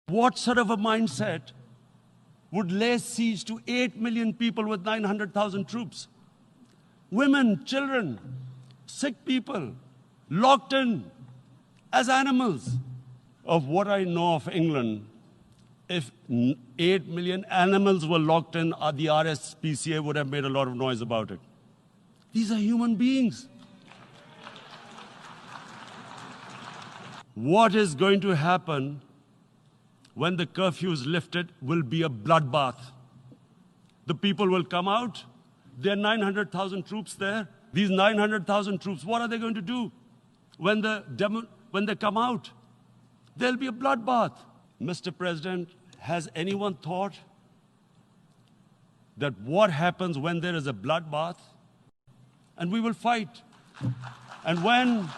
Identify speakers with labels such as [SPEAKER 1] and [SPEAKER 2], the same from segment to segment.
[SPEAKER 1] What sort of a mindset would lay siege to 8 million people with 900,000 troops? Women, children, sick people, locked in as animals. Of what I know of England, if 8 million animals were locked in, the RSPCA would have made a lot of noise about it. These are human beings. What is going to happen when the curfew is lifted will be a bloodbath. The people will come out. There are 900,000 troops there. These 900,000 troops, what are they going to do when they come out? There'll be a bloodbath. Mr. President, has anyone thought that what happens when there is a bloodbath? And we will fight. And when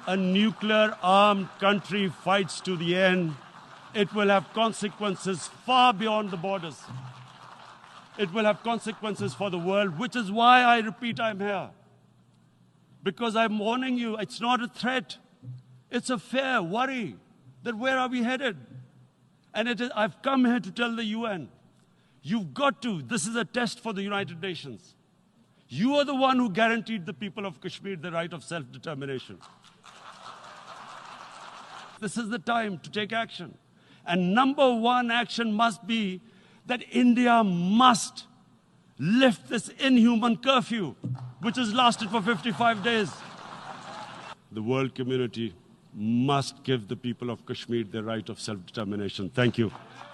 [SPEAKER 1] a nuclear armed country fights to the end, it will have consequences far beyond the borders. It will have consequences for the world, which is why I repeat I'm here. Because I'm warning you, it's not a threat. It's a fair worry that where are we headed? And I've come here to tell the UN, you've got to, this is a test for the United Nations. You are the one who guaranteed the people of Kashmir the right of self-determination. This is the time to take action. And number one action must be that India must lift this inhuman curfew, which has lasted for 55 days. The world community must give the people of Kashmir the right of self-determination. Thank you.